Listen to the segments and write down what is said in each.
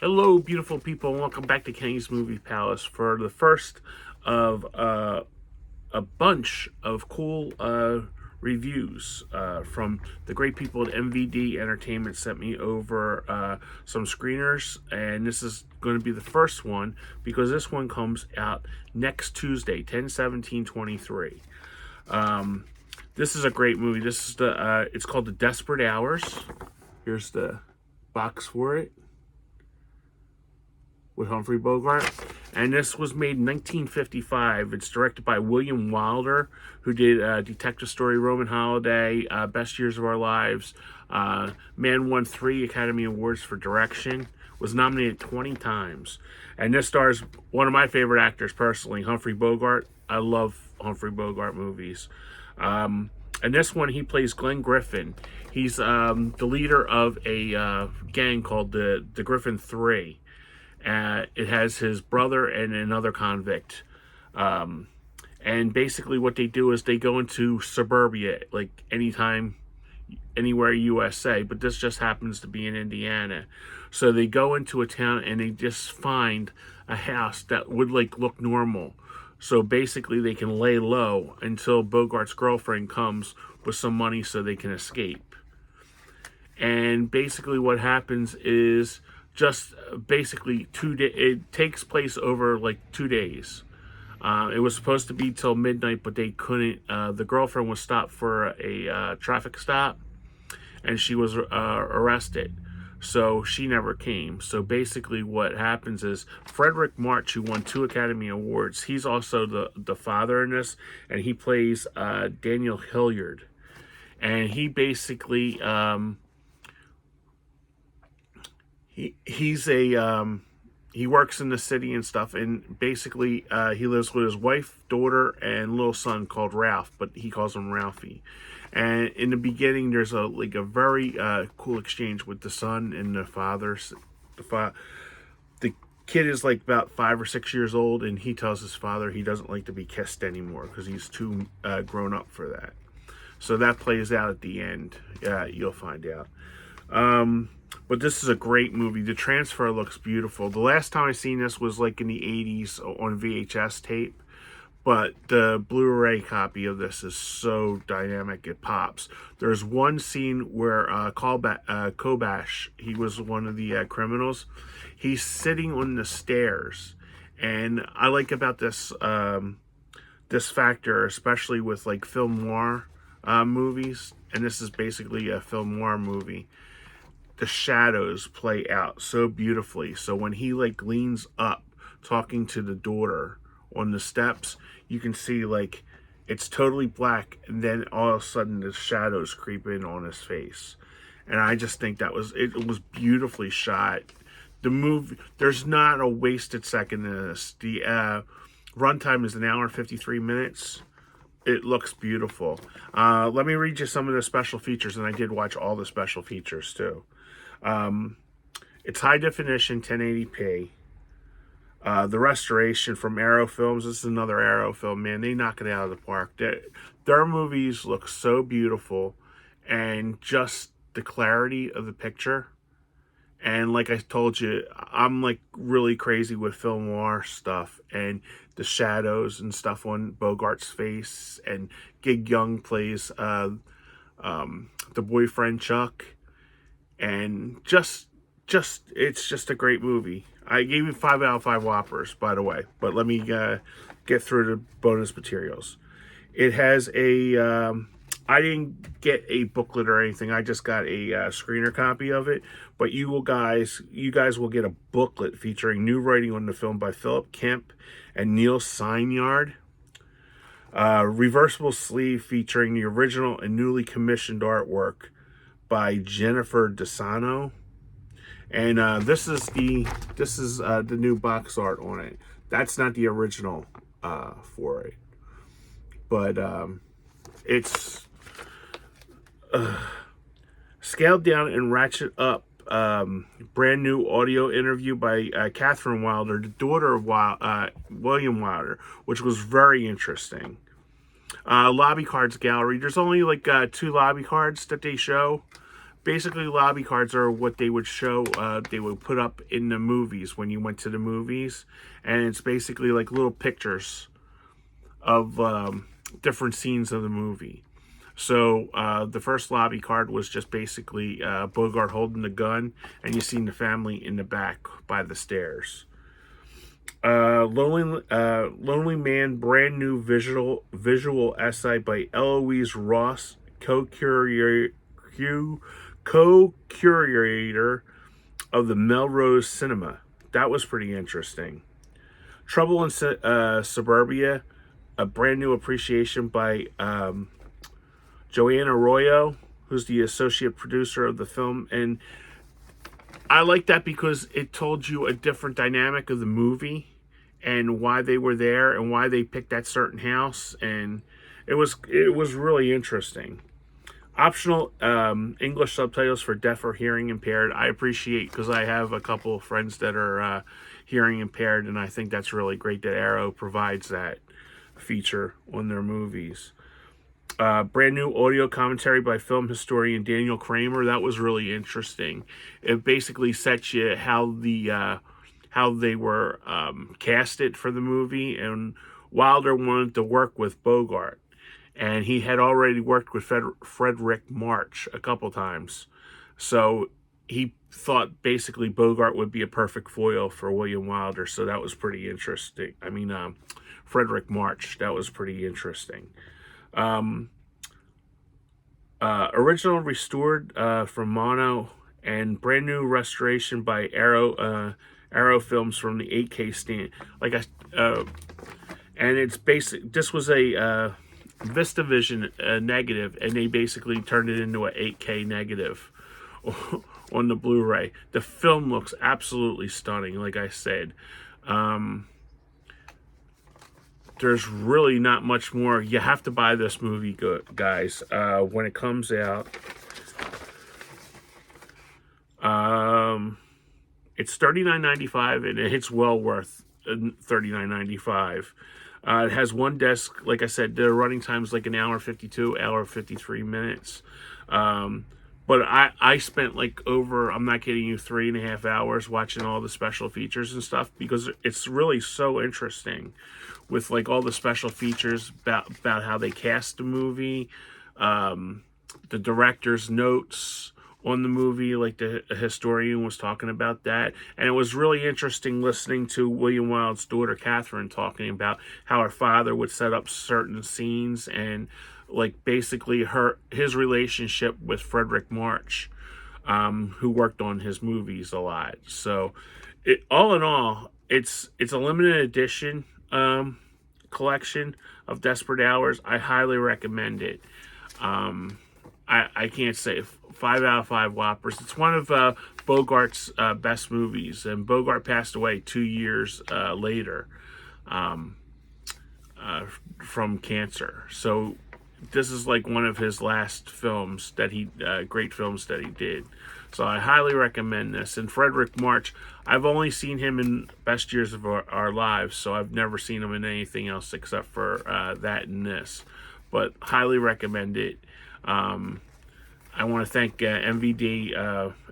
Hello, beautiful people, and welcome back to Kenny's Movie Palace for the first of a bunch of cool reviews from the great people at MVD Entertainment. Sent me over some screeners, and this is going to be the first one because this one comes out next Tuesday, 10/17/23. This is a great movie. This is it's called The Desperate Hours. Here's the box for it with Humphrey Bogart. And this was made in 1955. It's directed by William Wilder, who did Detective Story, Roman Holiday, Best Years of Our Lives. Man won 3 Academy Awards for direction. Was nominated 20 times. And this stars one of my favorite actors personally, Humphrey Bogart. I love Humphrey Bogart movies. And this one, he plays Glenn Griffin. He's the leader of a gang called the Griffin Three. It has his brother and another convict. And basically what they do is they go into suburbia, like anytime, anywhere USA, but this just happens to be in Indiana. So they go into a town and they just find a house that would like look normal. So basically they can lay low until Bogart's girlfriend comes with some money so they can escape. And basically what happens is just basically it takes place over like 2 days. It was supposed to be till midnight, but they couldn't. The girlfriend was stopped for a traffic stop, and she was arrested. So she never came. So basically what happens is Frederick March, who won 2 Academy Awards, he's also the father in this, and he plays Daniel Hilliard. And he basically he's a he works in the city and stuff, and basically he lives with his wife, daughter, and little son called Ralph, but he calls him Ralphie. And in the beginning, there's a very cool exchange with the son and the father. The kid is like about 5 or 6 years old, and he tells his father he doesn't like to be kissed anymore because he's too grown up for that. So that plays out at the end. You'll find out. But this is a great movie. The transfer looks beautiful. The last time I seen this was like in the 80s on VHS tape. But the Blu-ray copy of this is so dynamic, it pops. There's one scene where Kobash, he was one of the criminals. He's sitting on the stairs. And I like about this this factor, especially with like film noir movies. And this is basically a film noir movie. The shadows play out so beautifully. So when he like leans up talking to the daughter on the steps, you can see like it's totally black, and then all of a sudden the shadows creep in on his face. And I just think it was beautifully shot. The movie, there's not a wasted second in this. The runtime is 1 hour and 53 minutes. It looks beautiful. Let me read you some of the special features, and I did watch all the special features too. It's high definition 1080p. The restoration from Arrow Films. This is another Arrow film, man. They knock it out of the park. Their movies look so beautiful, and just the clarity of the picture. And like I told you, I'm like really crazy with film noir stuff, and the shadows and stuff on Bogart's face. And Gig Young plays the boyfriend Chuck. And it's just a great movie. I gave it 5 out of 5 Whoppers, by the way. But let me get through the bonus materials. It has a I didn't get a booklet or anything. I just got a screener copy of it. But you guys will get a booklet featuring new writing on the film by Philip Kemp and Neil Seinyard. Reversible sleeve featuring the original and newly commissioned artwork by Jennifer DeSano. And this is the new box art on it. That's not the original for it, but it's scaled down and ratchet up. Brand new audio interview by Catherine Wilder, the daughter of William Wilder, which was very interesting. Lobby cards gallery. There's only like 2 lobby cards that they show. Basically, lobby cards are what they would show. They would put up in the movies when you went to the movies, and it's basically like little pictures of different scenes of the movie. So the first lobby card was just basically Bogart holding the gun, and you seen the family in the back by the stairs. Lonely Man, brand new visual essay by Eloise Ross, co-curator of the Melrose Cinema. That was pretty interesting. Trouble in Suburbia, a brand new appreciation by Joanna Arroyo, who's the associate producer of the film. And I like that because it told you a different dynamic of the movie and why they were there and why they picked that certain house. And it was really interesting. Optional English subtitles for deaf or hearing impaired. I appreciate, because I have a couple of friends that are hearing impaired, and I think that's really great that Arrow provides that feature on their movies. Brand new audio commentary by film historian Daniel Kramer. That was really interesting. It basically sets you how they were casted for the movie, and Wilder wanted to work with Bogart, and he had already worked with Frederick March a couple times, so he thought basically Bogart would be a perfect foil for William Wilder. So that was pretty interesting. I mean, Frederick March. That was pretty interesting. Original restored from mono, and brand new restoration by Arrow Films from the 8K stand. And it's basic. This was a VistaVision negative, and they basically turned it into an 8K negative on the Blu-ray. The film looks absolutely stunning. Like I said. There's really not much more. You have to buy this movie, guys, when it comes out. It's $39.95, and it's well worth $39.95. It has one disc. Like I said, the running time's like an hour 52, hour 53 minutes. But I spent I'm not kidding you, 3.5 hours watching all the special features and stuff, because it's really so interesting with all the special features about how they cast the movie, the director's notes on the movie, like the historian was talking about that. And it was really interesting listening to William Wilde's daughter Catherine talking about how her father would set up certain scenes, and basically his relationship with Frederick March, who worked on his movies a lot. So all in all, it's a limited edition collection of Desperate Hours. I highly recommend it. I can't say 5 out of 5 whoppers. It's one of Bogart's best movies, and Bogart passed away 2 years later from cancer. So this is one of his last films that great films that he did. So I highly recommend this. And Frederick March, I've only seen him in Best Years of Our Lives, so I've never seen him in anything else except for that and this. But highly recommend it. I want to thank MVD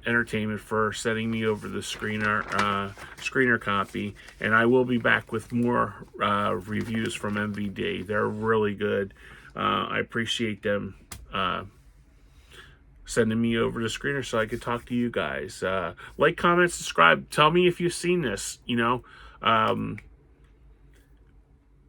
Entertainment for sending me over the screener copy, and I will be back with more reviews from MVD. They're really good. I appreciate them sending me over the screener so I could talk to you guys. Like, comment, subscribe. Tell me if you've seen this.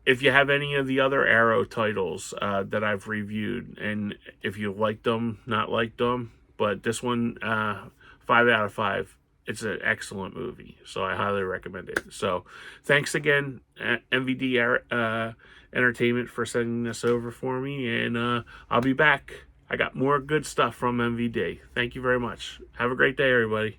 If you have any of the other Arrow titles that I've reviewed, and if you liked them, not liked them. But this one, 5 out of 5. It's an excellent movie, so I highly recommend it. So thanks again, MVD Entertainment, for sending this over for me, and I'll be back. I got more good stuff from MVD. Thank you very much. Have a great day, everybody.